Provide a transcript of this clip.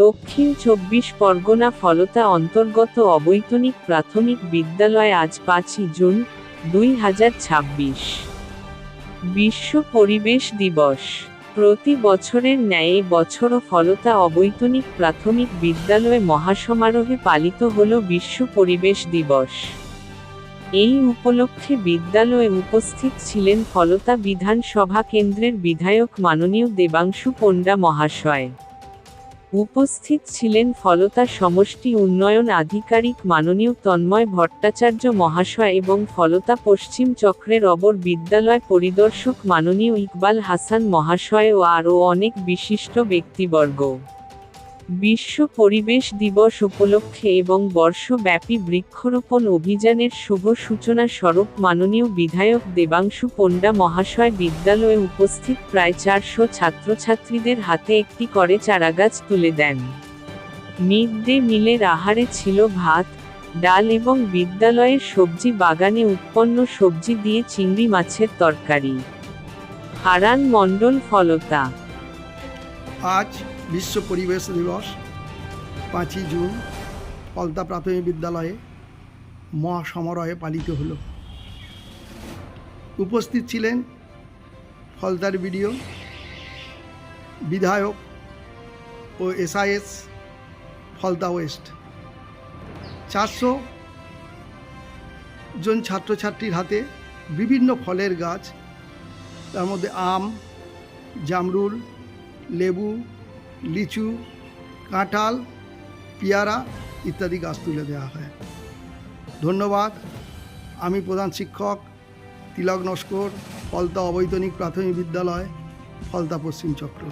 দক্ষিণ ২৪ পরগনা ফলতা অন্তর্গত অবৈতনিক প্রাথমিক বিদ্যালয় আজ ৫ই জুন, ২০২৬ বিশ্ব পরিবেশ দিবস। প্রতি বছরের ন্যায় এ বছরও ফলতা অবৈতনিক প্রাথমিক বিদ্যালয়ে মহাসমারোহে পালিত হল বিশ্ব পরিবেশ দিবস। এই উপলক্ষে বিদ্যালয়ে উপস্থিত ছিলেন ফলতা বিধানসভা কেন্দ্রের বিধায়ক মাননীয় দেবাংশু পণ্ডা মহাশয়। উপস্থিত ছিলেন ফলতা সমষ্টি উন্নয়ন আধিকারিক মাননীয় তন্ময় ভট্টাচার্য মহাশয় এবং ফলতা পশ্চিম চক্রের অবর বিদ্যালয় পরিদর্শক মাননীয় ইকবাল হাসান মহাশয় ও আরও অনেক বিশিষ্ট ব্যক্তিবর্গ। বিশ্ব পরিবেশ দিবস উপলক্ষে এবং বর্ষব্যাপী বৃক্ষরোপণ অভিযানের শুভ সূচনা স্বরূপ মাননীয় বিধায়ক দেবাংশু পণ্ডা মহাশয় বিদ্যালয়ে উপস্থিত প্রায় ৪০০ ছাত্রছাত্রীদের হাতে একটি করে চারাগাছ তুলে দেন। মিড ডে মিলের আহারে ছিল ভাত, ডাল এবং বিদ্যালয়ের সবজি বাগানে উৎপন্ন সবজি দিয়ে চিংড়ি মাছের তরকারি। হারান মণ্ডল, ফলতা। আজ বিশ্ব পরিবেশ দিবস ৫ই জুন ফলতা প্রাথমিক বিদ্যালয়ে মহাসমারোহে পালিত হল। উপস্থিত ছিলেন ফলতার বিডিও, বিধায়ক ও এসআইএস ফলতা ওয়েস্ট। ৪০০ জন ছাত্রছাত্রীর হাতে বিভিন্ন ফলের গাছ, তার মধ্যে আম, জামরুল, লেবু, লিচু, কাঁঠাল, পেয়ারা ইত্যাদি গাছ তুলে দেওয়া হয়। ধন্যবাদ। আমি প্রধান শিক্ষক তিলক নস্কর, ফলতা অবৈতনিক প্রাথমিক বিদ্যালয়, ফলতা পশ্চিম চক্র।